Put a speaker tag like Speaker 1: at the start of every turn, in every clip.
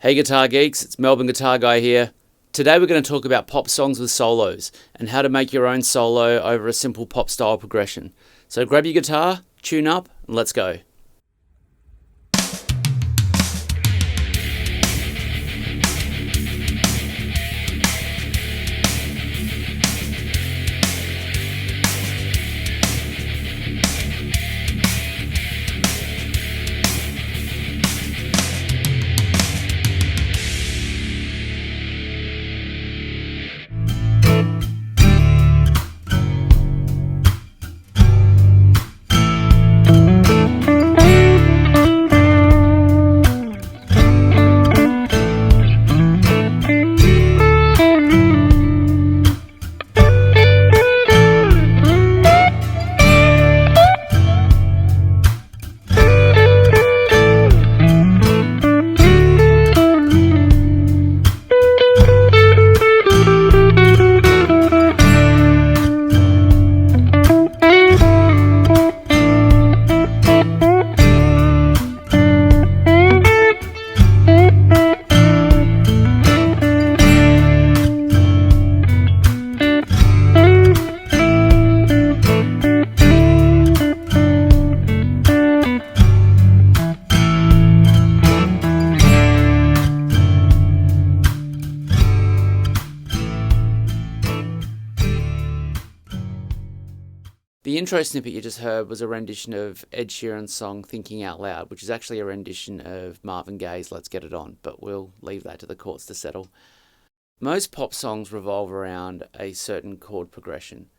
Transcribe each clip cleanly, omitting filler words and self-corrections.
Speaker 1: Hey Guitar Geeks, it's Melbourne Guitar Guy here. Today we're going to talk about pop songs with solos and how to make your own solo over a simple pop style progression. So grab your guitar, tune up, and let's go. The intro snippet you just heard was a rendition of Ed Sheeran's song Thinking Out Loud, which is actually a rendition of Marvin Gaye's Let's Get It On, but we'll leave that to the courts to settle. Most pop songs revolve around a certain chord progression,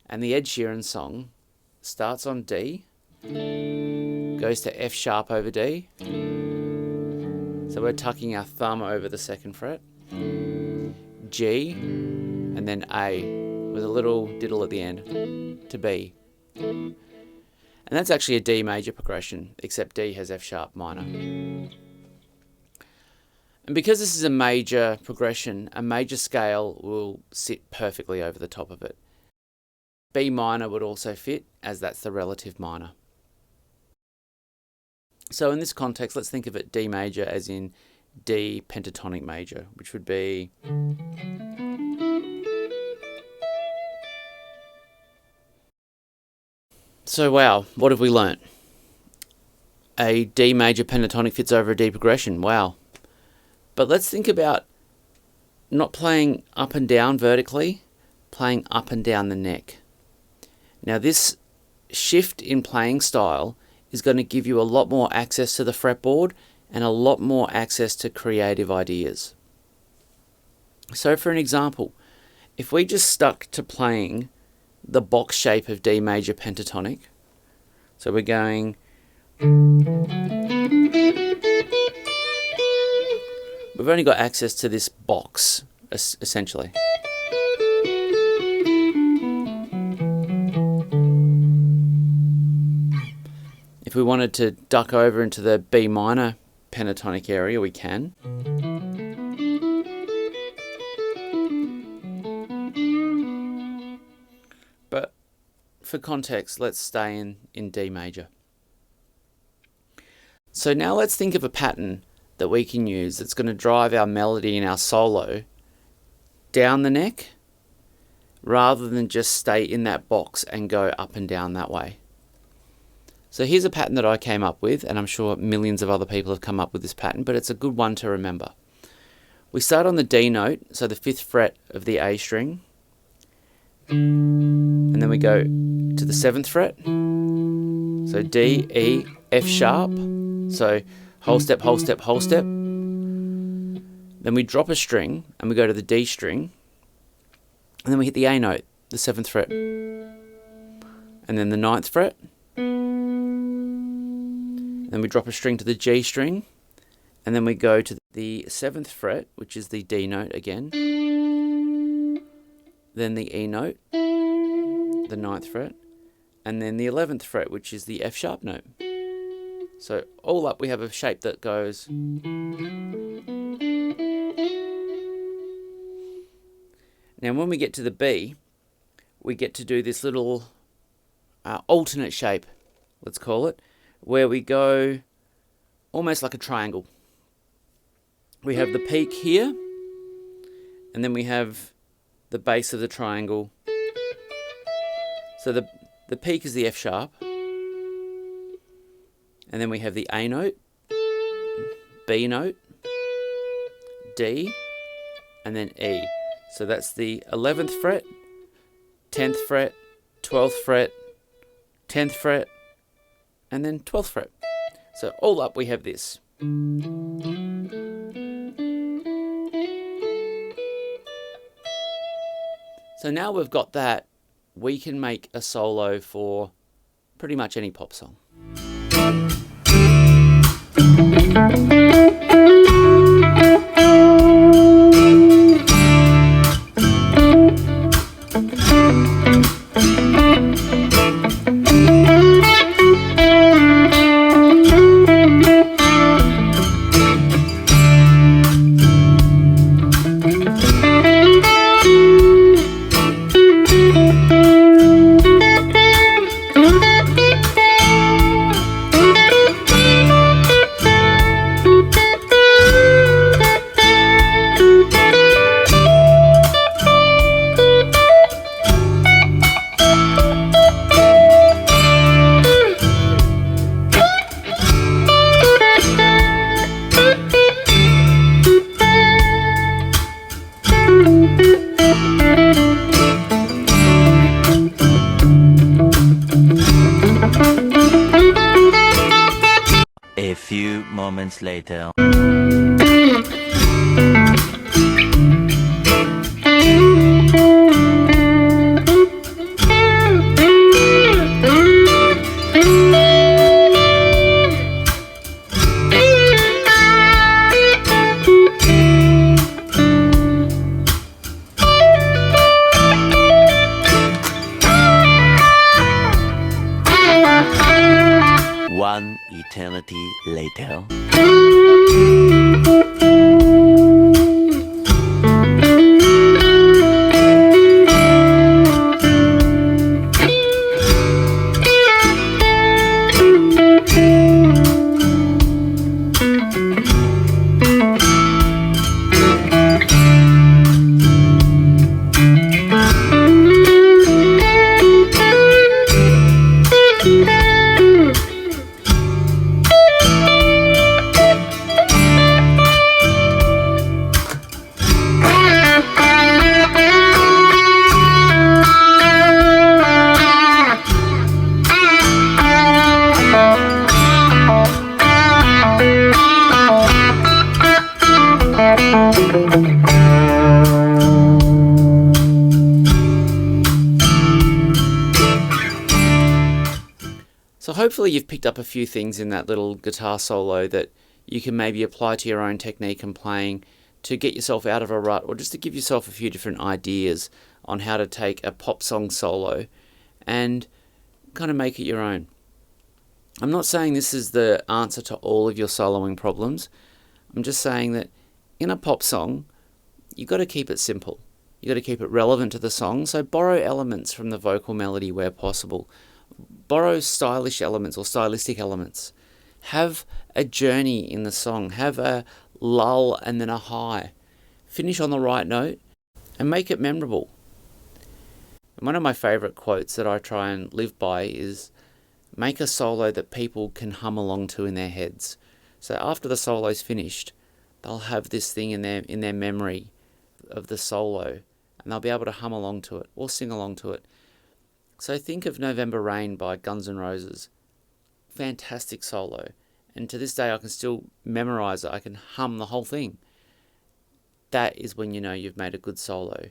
Speaker 1: and the Ed Sheeran song starts on D, goes to F sharp over D, so we're tucking our thumb over the second fret, G, and then A with a little diddle at the end to B. And that's actually a D major progression, except D has F sharp minor. And because this is a major progression, a major scale will sit perfectly over the top of it. B minor would also fit, as that's the relative minor. So in this context, let's think of it D major as in D pentatonic major, which would be... So wow, what have we learnt? A D major pentatonic fits over a D progression, wow. But let's think about not playing up and down vertically, playing up and down the neck. Now this shift in playing style is going to give you a lot more access to the fretboard and a lot more access to creative ideas. So for an example, if we just stuck to playing the box shape of D major pentatonic. So we're going... We've only got access to this box, essentially. If we wanted to duck over into the B minor pentatonic area, we can. But for context, let's stay in D major. So now let's think of a pattern that we can use that's going to drive our melody and our solo down the neck rather than just stay in that box and go up and down that way. So here's a pattern that I came up with, and I'm sure millions of other people have come up with this pattern, but it's a good one to remember. We start on the D note, so the 5th fret of the A string, and then we go to the 7th fret, so D, E, F sharp, so whole step, whole step, whole step. Then we drop a string and we go to the D string, and then we hit the A note, the 7th fret, and then the 9th fret. Then we drop a string to the G string, and then we go to the 7th fret, which is the D note again, then the E note, the 9th fret, and then the 11th fret, which is the F sharp note. So all up we have a shape that goes... Now when we get to the B, we get to do this little alternate shape, let's call it, where we go almost like a triangle. we have the peak here, and then we have the base of the triangle. So the peak is the F sharp, and then we have the A note, B note, D, and then E. So that's the 11th fret, 10th fret, 12th fret, 10th fret, and then 12th fret. So all up we have this. So now we've got that, we can make a solo for pretty much any pop song.
Speaker 2: A few moments later. One eternity later.
Speaker 1: So hopefully you've picked up a few things in that little guitar solo that you can maybe apply to your own technique and playing to get yourself out of a rut, or just to give yourself a few different ideas on how to take a pop song solo and kind of make it your own. I'm not saying this is the answer to all of your soloing problems. I'm just saying that in a pop song, you've got to keep it simple. You've got to keep it relevant to the song, so borrow elements from the vocal melody where possible. Borrow stylish elements or stylistic elements. Have a journey in the song. Have a lull and then a high. Finish on the right note and make it memorable. And one of my favourite quotes that I try and live by is, make a solo that people can hum along to in their heads. So after the solo's finished, they'll have this thing in their memory of the solo, and they'll be able to hum along to it or sing along to it. So think of November Rain by Guns N' Roses. Fantastic solo. And to this day I can still memorise it. I can hum the whole thing. That is when you know you've made a good solo.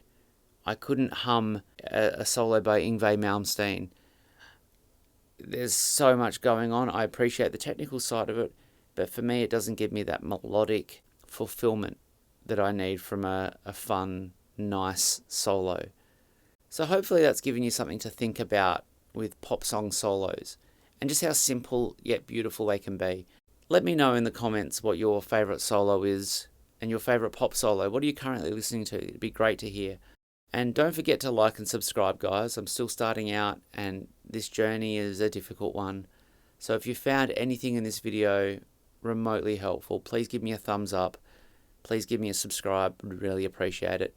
Speaker 1: I couldn't hum a solo by Yngwie Malmsteen. There's so much going on. I appreciate the technical side of it, but for me it doesn't give me that melodic fulfillment that I need from a fun, nice solo. So hopefully that's given you something to think about with pop song solos and just how simple yet beautiful they can be. Let me know in the comments what your favourite solo is and your favourite pop solo. What are you currently listening to? It'd be great to hear. And don't forget to like and subscribe, guys. I'm still starting out and this journey is a difficult one. So if you found anything in this video remotely helpful, please give me a thumbs up. please give me a subscribe. Would really appreciate it.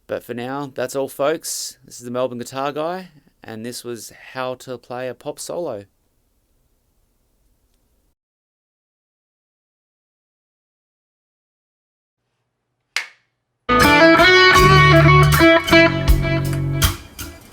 Speaker 1: But for now, that's all, folks. This is the Melbourne Guitar Guy, and this was how to play a pop solo.